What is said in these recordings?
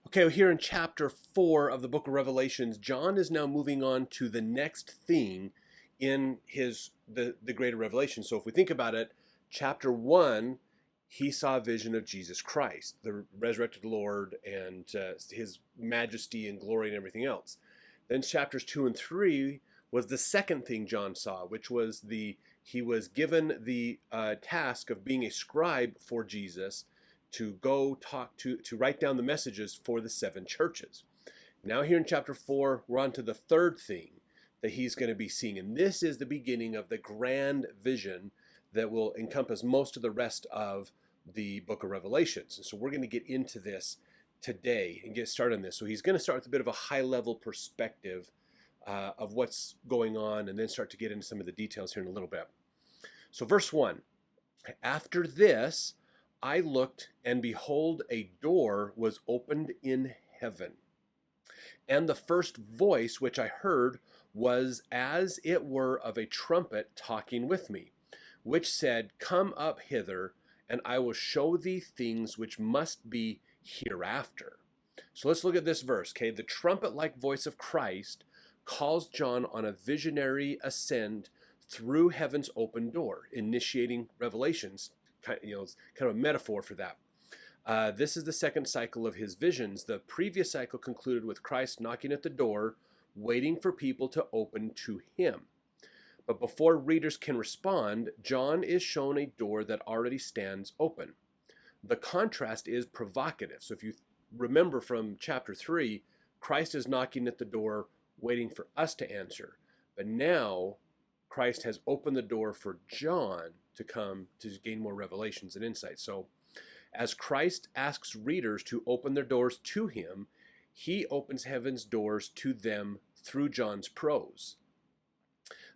Okay, well, here in chapter 4 of the book of Revelations, John is now moving on to the next thing in the greater revelation. So if we think about it, chapter 1, he saw a vision of Jesus Christ, the resurrected Lord, and his majesty and glory and everything else. Then chapters 2 and 3 was the second thing John saw, which was he was given the task of being a scribe for Jesus, to go to write down the messages for the 7 churches. Now here in chapter 4, we're on to the third thing that he's going to be seeing. And this is the beginning of the grand vision that will encompass most of the rest of the book of Revelations. And so we're going to get into this today and get started on this. So he's going to start with a bit of a high-level perspective of what's going on, and then start to get into some of the details here in a little bit. So verse 1, after this, I looked, and behold, a door was opened in heaven. And the first voice which I heard was as it were of a trumpet talking with me, which said, Come up hither, and I will show thee things which must be hereafter. So let's look at this verse, okay? The trumpet-like voice of Christ calls John on a visionary ascent through heaven's open door, initiating revelations. It's kind of a metaphor for that. This is the second cycle of his visions. The previous cycle concluded with Christ knocking at the door, waiting for people to open to him. But before readers can respond, John is shown a door that already stands open. The contrast is provocative. So if you remember from chapter 3, Christ is knocking at the door, waiting for us to answer. But now Christ has opened the door for John to come to gain more revelations and insights. So as Christ asks readers to open their doors to him, he opens heaven's doors to them through John's prose.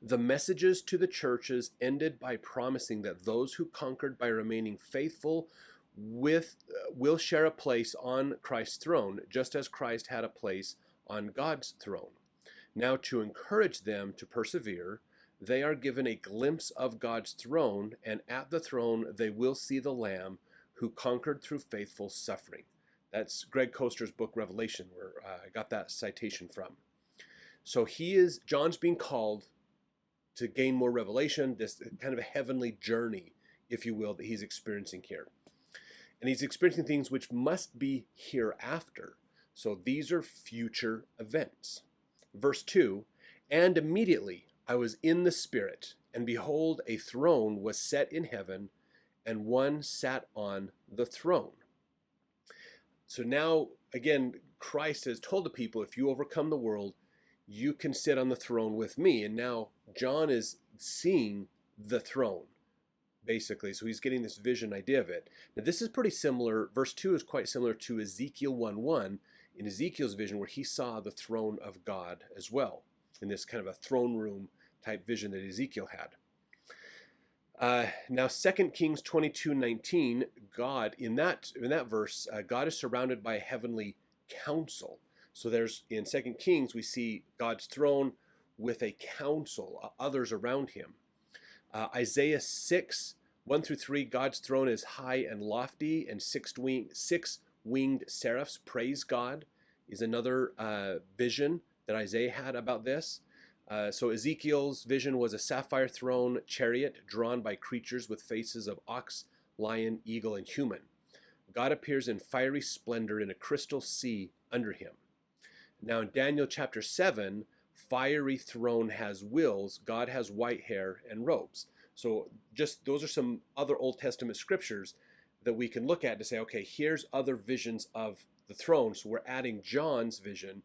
The messages to the churches ended by promising that those who conquered by remaining faithful will share a place on Christ's throne, just as Christ had a place on God's throne. Now, to encourage them to persevere, they are given a glimpse of God's throne, and at the throne they will see the Lamb who conquered through faithful suffering. That's Greg Coaster's book, Revelation, where I got that citation from. So John's being called to gain more revelation, this kind of a heavenly journey, if you will, that he's experiencing here. And he's experiencing things which must be hereafter. So these are future events. Verse 2, and immediately I was in the Spirit, and behold, a throne was set in heaven, and one sat on the throne. So now, again, Christ has told the people, if you overcome the world, you can sit on the throne with me. And now John is seeing the throne, basically. So he's getting this vision idea of it. Now this is pretty similar. Verse 2 is quite similar to Ezekiel 1:1, in Ezekiel's vision, where he saw the throne of God as well, in this kind of a throne room type vision that Ezekiel had. Now 2 Kings 22:19, God, in that verse, God is surrounded by a heavenly council. So in 2 Kings, we see God's throne with a council, others around him. Isaiah 6:1-3, God's throne is high and lofty, and six-winged seraphs praise God, is another vision that Isaiah had about this. So Ezekiel's vision was a sapphire throne chariot drawn by creatures with faces of ox, lion, eagle, and human. God appears in fiery splendor in a crystal sea under him. Now in Daniel chapter 7, fiery throne has wheels, God has white hair and robes. So just those are some other Old Testament scriptures that we can look at to say, okay, here's other visions of the throne. So we're adding John's vision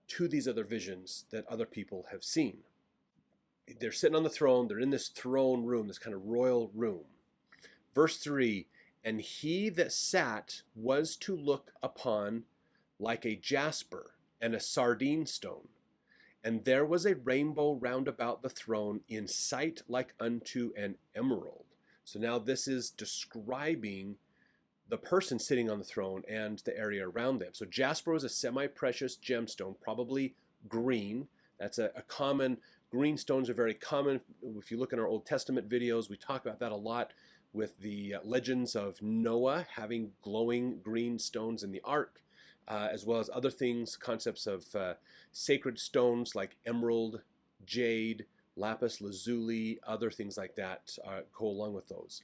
to these other visions that other people have seen. They're sitting on the throne. They're in this throne room, this kind of royal room. Verse 3, and he that sat was to look upon like a jasper and a sardine stone. And there was a rainbow round about the throne in sight like unto an emerald. So now this is describing the person sitting on the throne and the area around them. So jasper was a semi-precious gemstone, probably green. That's a common, green stones are very common. If you look in our Old Testament videos, we talk about that a lot with the legends of Noah having glowing green stones in the ark. as well as other things, concepts of sacred stones like emerald, jade, lapis lazuli, other things like that go along with those.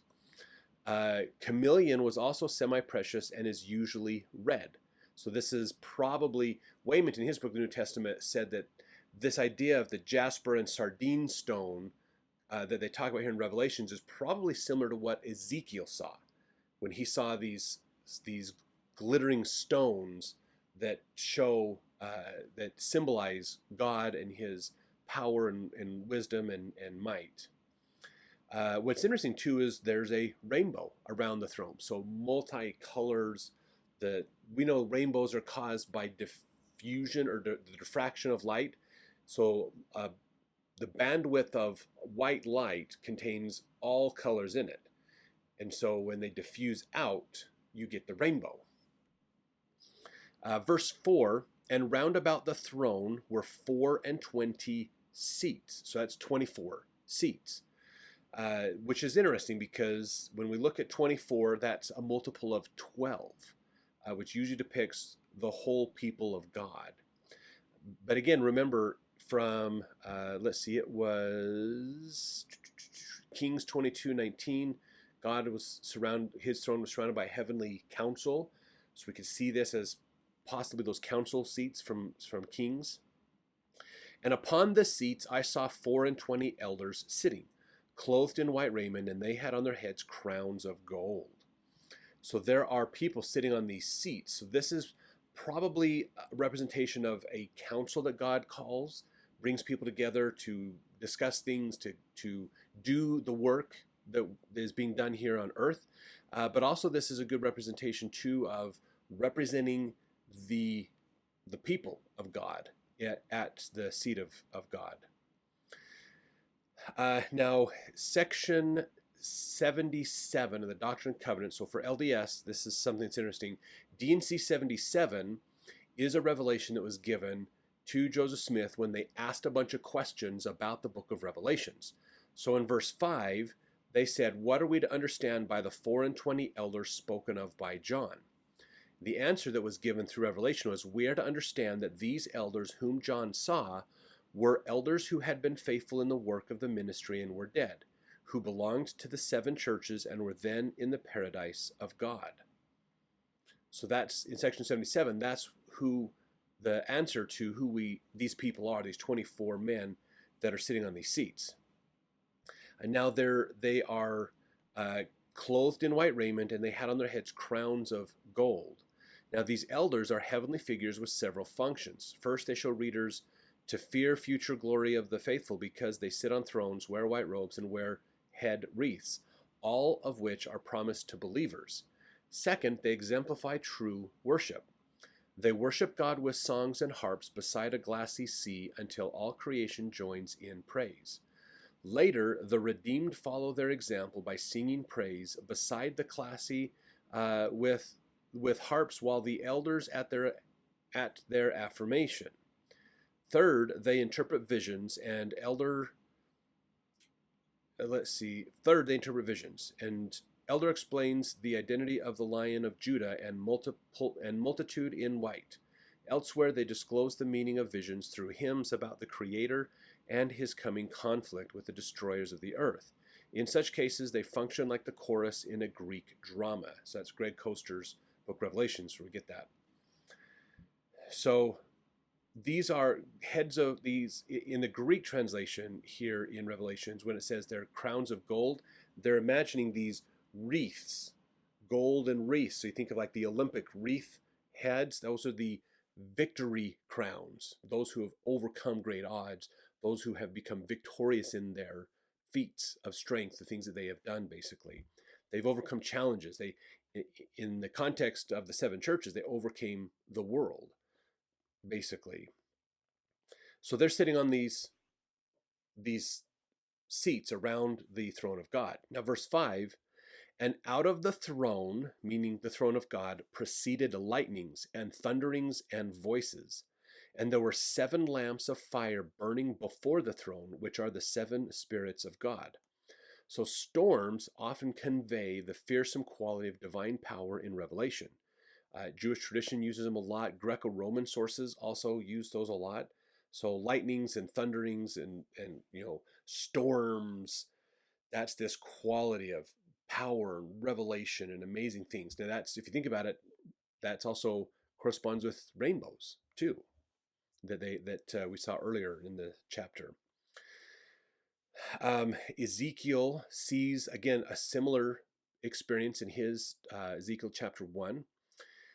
Chameleon was also semi-precious and is usually red. So this is probably, Wayman in his book, The New Testament, said that this idea of the jasper and sardine stone that they talk about here in Revelations is probably similar to what Ezekiel saw when he saw these glittering stones that show that symbolize God and His power and wisdom and might. What's interesting too is there's a rainbow around the throne, so multi-colors. We know rainbows are caused by diffusion or the diffraction of light. So the bandwidth of white light contains all colors in it, and so when they diffuse out, you get the rainbow. Verse 4, and round about the throne were 24 seats. So that's 24 seats. Which is interesting because when we look at 24, that's a multiple of 12, which usually depicts the whole people of God. But again, remember from, let's see, it was Kings 22:19. His throne was surrounded by heavenly council. So we can see this as possibly those council seats from Kings. And upon the seats I saw 24 elders sitting, clothed in white raiment, and they had on their heads crowns of gold. So there are people sitting on these seats. So this is probably a representation of a council that God calls, brings people together to discuss things, to do the work that is being done here on earth. But also this is a good representation too of representing the people of God at the seat of God. Now, section 77 of the Doctrine and Covenants. So for LDS, this is something that's interesting. D&C 77 is a revelation that was given to Joseph Smith when they asked a bunch of questions about the book of Revelations. So in verse 5, they said, what are we to understand by the 24 elders spoken of by John? The answer that was given through Revelation was, we are to understand that these elders whom John saw were elders who had been faithful in the work of the ministry and were dead, who belonged to the 7 churches and were then in the paradise of God. So that's in section 77. That's who the answer to who these people are, these 24 men that are sitting on these seats. And now they are clothed in white raiment, and they had on their heads crowns of gold. Now these elders are heavenly figures with several functions. First, they show readers to fear future glory of the faithful because they sit on thrones, wear white robes, and wear head wreaths, all of which are promised to believers. Second, they exemplify true worship. They worship God with songs and harps beside a glassy sea until all creation joins in praise. Later, the redeemed follow their example by singing praise beside the glassy with harps while the elders at their affirmation. Third, they interpret visions and Third, they interpret visions, and elder explains the identity of the Lion of Judah and multitude in white. Elsewhere, they disclose the meaning of visions through hymns about the Creator and his coming conflict with the destroyers of the earth. In such cases, they function like the chorus in a Greek drama. So that's Greg Coaster's book Revelations, where we get that. So these are heads of these, in the Greek translation here in Revelations, when it says they're crowns of gold, they're imagining these wreaths, golden wreaths. So you think of like the Olympic wreath heads, those are the victory crowns, those who have overcome great odds, those who have become victorious in their feats of strength, the things that they have done basically. They've overcome challenges. In the context of the 7 churches, they overcame the world, basically. So they're sitting on these seats around the throne of God. Now, verse 5, and out of the throne, meaning the throne of God, proceeded lightnings and thunderings and voices. And there were 7 lamps of fire burning before the throne, which are the 7 spirits of God. So storms often convey the fearsome quality of divine power in Revelation. Jewish tradition uses them a lot. Greco-Roman sources also use those a lot. So lightnings and thunderings and storms, that's this quality of power and revelation and amazing things. Now that's, if you think about it, that's also corresponds with rainbows too, that we saw earlier in the chapter. Ezekiel sees again a similar experience in his Ezekiel chapter 1.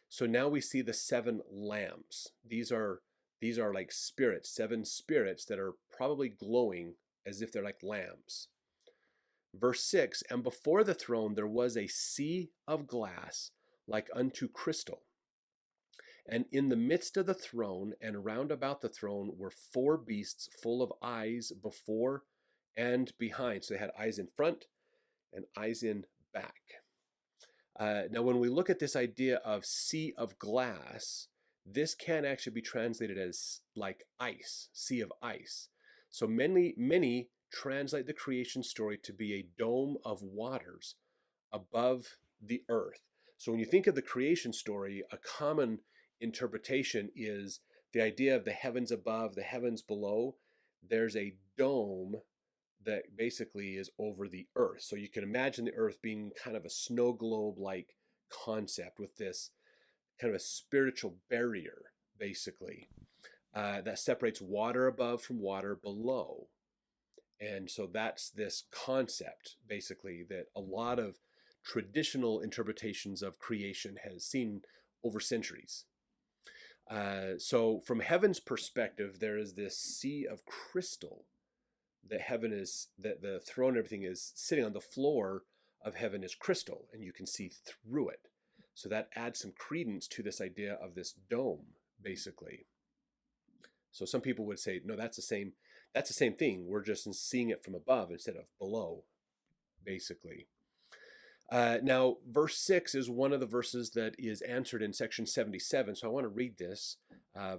So now we see the 7 lambs. These are like spirits, 7 spirits that are probably glowing as if they're like lambs. Verse 6, and before the throne there was a sea of glass like unto crystal. And in the midst of the throne and round about the throne were 4 beasts full of eyes before and behind. So they had eyes in front and eyes in back. Now, when we look at this idea of sea of glass, this can actually be translated as like ice, sea of ice. So many translate the creation story to be a dome of waters above the earth. So when you think of the creation story, a common interpretation is the idea of the heavens above, the heavens below. There's a dome that basically is over the earth. So you can imagine the earth being kind of a snow globe like concept with this kind of a spiritual barrier, basically, that separates water above from water below. And so that's this concept, basically, that a lot of traditional interpretations of creation has seen over centuries. So from heaven's perspective, there is this sea of crystal that heaven is, that the throne and everything is sitting on. The floor of heaven is crystal and you can see through it. So that adds some credence to this idea of this dome, basically. So some people would say, no, that's the same thing. We're just seeing it from above instead of below, basically. Now, verse 6 is one of the verses that is answered in section 77. So I want to read this.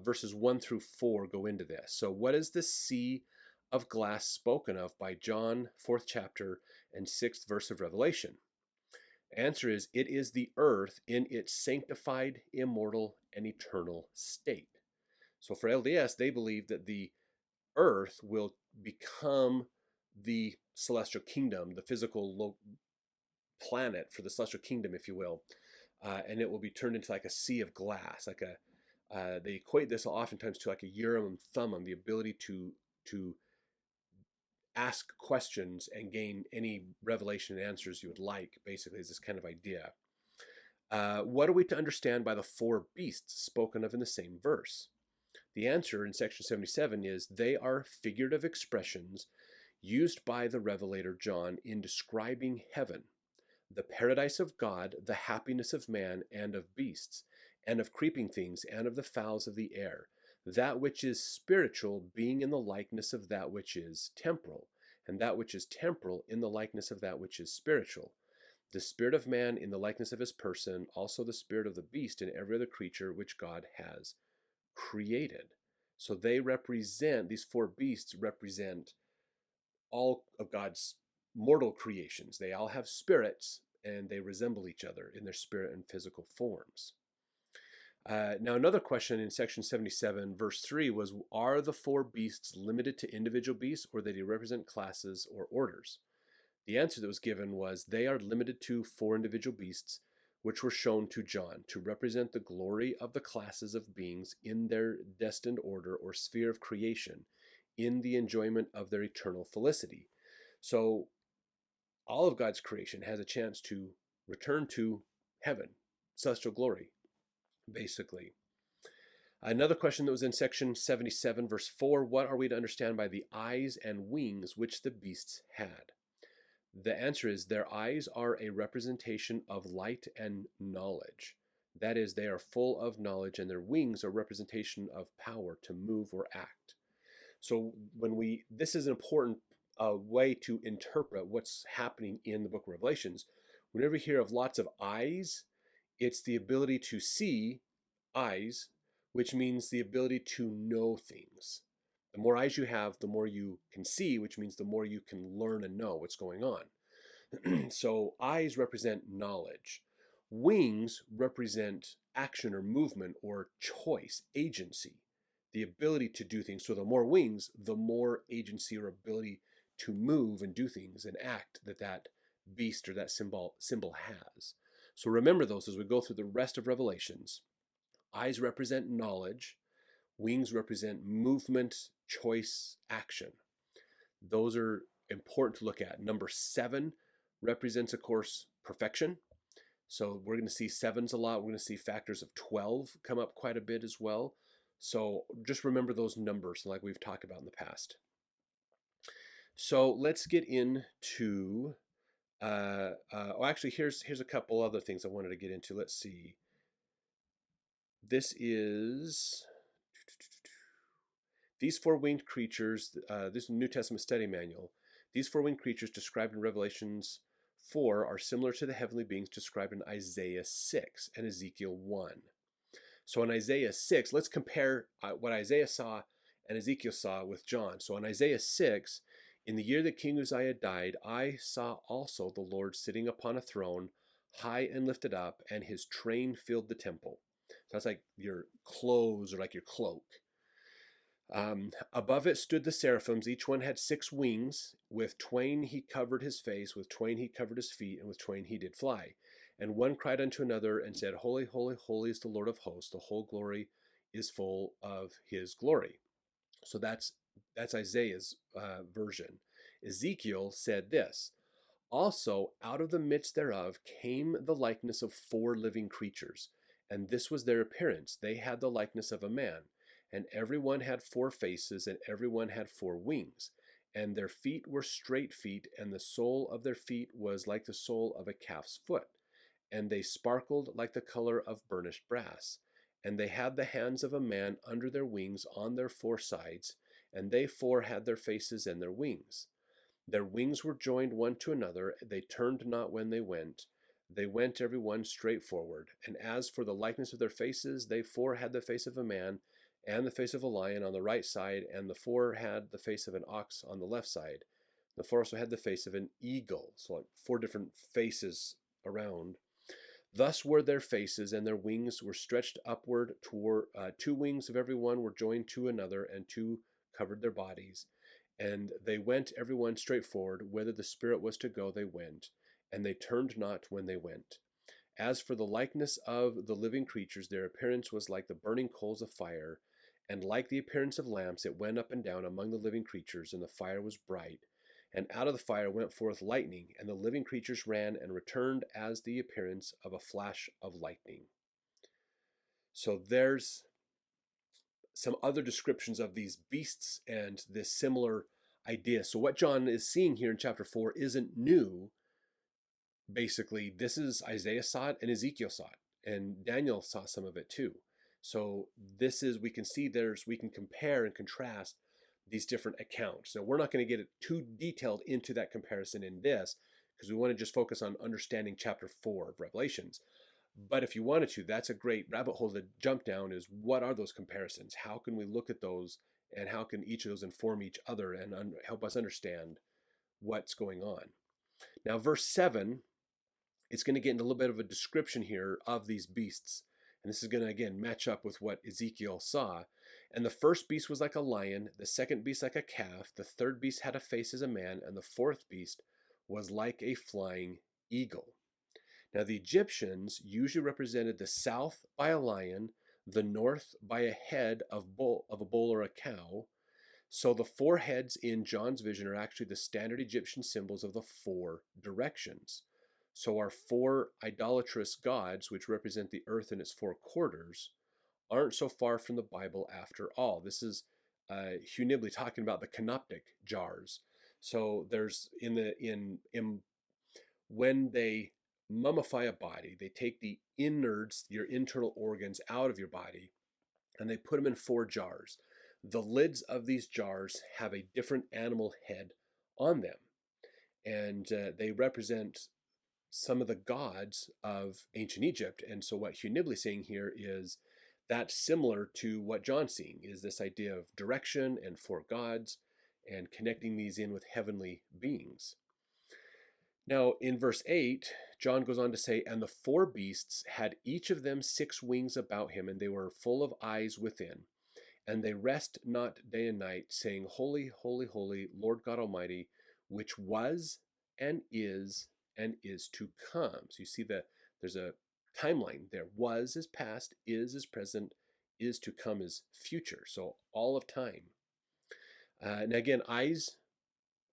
Verses 1 through 4 go into this. So what is the sea of glass spoken of by John, 4th chapter and 6th verse of Revelation? Answer is, it is the earth in its sanctified, immortal, and eternal state. So for LDS, they believe that the earth will become the celestial kingdom, the physical planet for the celestial kingdom, if you will, and it will be turned into like a sea of glass, like they equate this oftentimes to like a Urim and Thummim, the ability to ask questions and gain any revelation and answers you would like, basically, is this kind of idea. What are we to understand by the 4 beasts spoken of in the same verse? The answer in section 77 is they are figurative expressions used by the revelator John in describing heaven, the paradise of God, the happiness of man and of beasts, and of creeping things, and of the fowls of the air, that which is spiritual being in the likeness of that which is temporal, and that which is temporal in the likeness of that which is spiritual. The spirit of man in the likeness of his person, also the spirit of the beast in every other creature which God has created. So they represent, these 4 beasts represent all of God's mortal creations. They all have spirits and they resemble each other in their spirit and physical forms. Now, another question in section 77, verse 3 was, are the 4 beasts limited to individual beasts, or do they represent classes or orders? The answer that was given was, they are limited to 4 individual beasts, which were shown to John to represent the glory of the classes of beings in their destined order or sphere of creation, in the enjoyment of their eternal felicity. So all of God's creation has a chance to return to heaven, celestial glory, basically. Another question that was in section 77, verse 4, what are we to understand by the eyes and wings which the beasts had? The answer is, their eyes are a representation of light and knowledge. That is, they are full of knowledge, and their wings are representation of power to move or act. So this is an important way to interpret what's happening in the book of Revelations. Whenever we hear of lots of eyes, it's the ability to see, eyes, which means the ability to know things. The more eyes you have, the more you can see, which means the more you can learn and know what's going on. So eyes represent knowledge. Wings represent action or movement or choice, agency, the ability to do things. So the more wings, the more agency or ability to move and do things and act that beast or that symbol has. So remember those as we go through the rest of Revelations. Eyes represent knowledge. Wings represent movement, choice, action. Those are important to look at. Number 7 represents, of course, perfection. So we're going to see sevens a lot. We're going to see factors of 12 come up quite a bit as well. So just remember those numbers like we've talked about in the past. So let's get into, actually, here's a couple other things I wanted to get into. Let's see. This is these four-winged creatures. This is New Testament study manual. These four-winged creatures described in Revelations 4 are similar to the heavenly beings described in Isaiah 6 and Ezekiel 1. So in Isaiah 6, let's compare what Isaiah saw and Ezekiel saw with John. So in Isaiah 6, in the year that King Uzziah died, I saw also the Lord sitting upon a throne, high and lifted up, and his train filled the temple. So that's like your clothes or like your cloak. Above it stood the seraphims. Each one had 6 wings. With twain he covered his face, with twain he covered his feet, and with twain he did fly. And one cried unto another and said, Holy, holy, holy is the Lord of hosts. The whole glory is full of his glory. So that's Isaiah's version. Ezekiel said this, also out of the midst thereof came the likeness of 4 living creatures, and this was their appearance. They had the likeness of a man, and every one had 4 faces, and every one had 4 wings. And their feet were straight feet, and the sole of their feet was like the sole of a calf's foot. And they sparkled like the color of burnished brass. And they had the hands of a man under their wings on their 4 sides, and they 4 had their faces and their wings. Their wings were joined one to another, they turned not when they went every one straight forward. And as for the likeness of their faces, they 4 had the face of a man, and the face of a lion on the right side, and the 4 had the face of an ox on the left side. The 4 also had the face of an eagle, so like 4 different faces around. Thus were their faces, and their wings were stretched upward toward 2 wings of every one were joined to another, and 2 covered their bodies. And they went every one straight forward, whither the Spirit was to go, they went, and they turned not when they went. As for the likeness of the living creatures, their appearance was like the burning coals of fire, and like the appearance of lamps, it went up and down among the living creatures, and the fire was bright. And out of the fire went forth lightning, and the living creatures ran and returned as the appearance of a flash of lightning. So there's some other descriptions of these beasts and this similar idea. So what John is seeing here in chapter 4 isn't new. Basically, this is Isaiah saw it and Ezekiel saw it, and Daniel saw some of it too. So this is, we can see we can compare and contrast these different accounts. Now, we're not going to get too detailed into that comparison in this, because we want to just focus on understanding chapter 4 of Revelations. But if you wanted to, that's a great rabbit hole to jump down, is what are those comparisons? How can we look at those, and how can each of those inform each other and help us understand what's going on? Now, verse 7, it's going to get into a little bit of a description here of these beasts. And this is going to, again, match up with what Ezekiel saw. And the first beast was like a lion, the second beast like a calf, the third beast had a face as a man, and the fourth beast was like a flying eagle. Now, the Egyptians usually represented the south by a lion, the north by a head of a bull or a cow. So the 4 heads in John's vision are actually the standard Egyptian symbols of the 4 directions. So our 4 idolatrous gods, which represent the earth in its 4 quarters, aren't so far from the Bible after all. This is Hugh Nibley talking about the canoptic jars. So there's when they mummify a body, they take the innards, your internal organs, out of your body, and they put them in 4 jars. The lids of these jars have a different animal head on them, and they represent some of the gods of ancient Egypt. And so what Hugh Nibley is saying here is that's similar to what John's seeing, is this idea of direction and 4 gods and connecting these in with heavenly beings. Now, in verse 8, John goes on to say, "And the four beasts had each of them 6 wings about him, and they were full of eyes within. And they rest not day and night, saying, Holy, holy, holy, Lord God Almighty, which was and is to come." So you see that there's a timeline there. Was is past, is present, is to come is future. So all of time. And again, eyes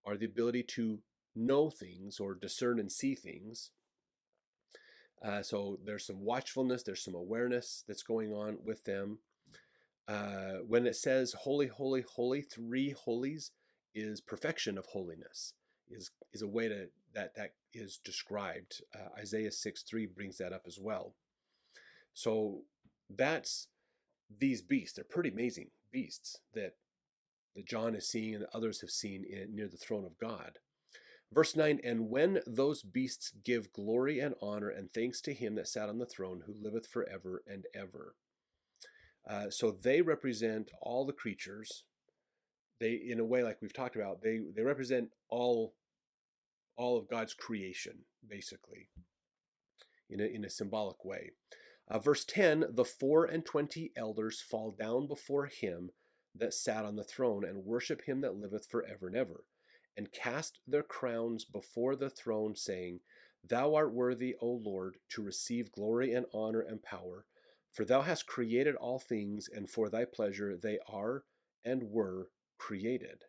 are the ability to know things or discern and see things. So there's some watchfulness, there's some awareness that's going on with them. When it says holy, holy, holy, 3 holies is perfection of holiness, is a way to that is described. Isaiah 6:3 brings that up as well. So that's these beasts. They're pretty amazing beasts that John is seeing and others have seen near the throne of God. Verse 9, "And when those beasts give glory and honor and thanks to him that sat on the throne, who liveth forever and ever." So they represent all the creatures. They, in a way, like we've talked about, they represent all of God's creation, basically, in a symbolic way. Verse 10, "The 24 elders fall down before him that sat on the throne, and worship him that liveth forever and ever, and cast their crowns before the throne, saying, Thou art worthy, O Lord, to receive glory and honor and power, for thou hast created all things, and for thy pleasure they are and were created."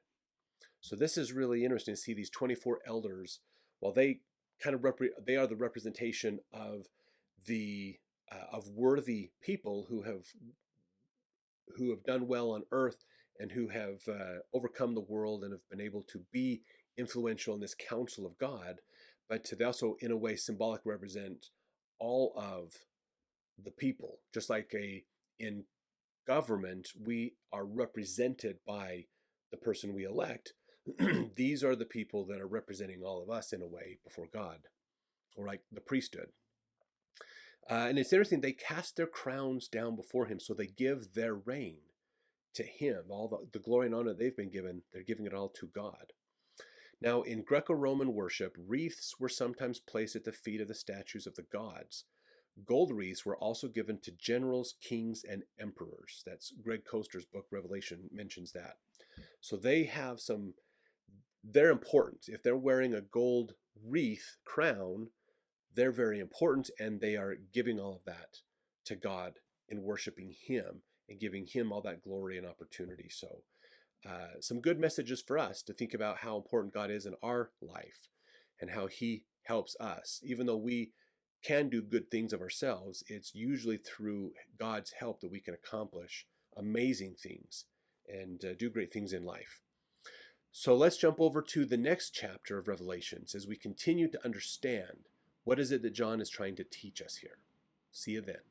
So this is really interesting to see these 24 elders. While they kind of they are the representation of the of worthy people who have done well on earth and who have overcome the world and have been able to be influential in this council of God, but they also, in a way, symbolic represent all of the people. Just like in government, we are represented by the person we elect. These are the people that are representing all of us in a way before God, or like the priesthood. And it's interesting, they cast their crowns down before him, so they give their reign to him. All the glory and honor they've been given, they're giving it all to God. Now, in Greco-Roman worship, wreaths were sometimes placed at the feet of the statues of the gods. Gold wreaths were also given to generals, kings, and emperors. That's Greg Coaster's book, Revelation, mentions that. So they're important. If they're wearing a gold wreath crown, they're very important, and they are giving all of that to God in worshiping him and giving him all that glory and opportunity. So some good messages for us to think about how important God is in our life and how he helps us. Even though we can do good things of ourselves, it's usually through God's help that we can accomplish amazing things and do great things in life. So let's jump over to the next chapter of Revelations as we continue to understand what is it that John is trying to teach us here. See you then.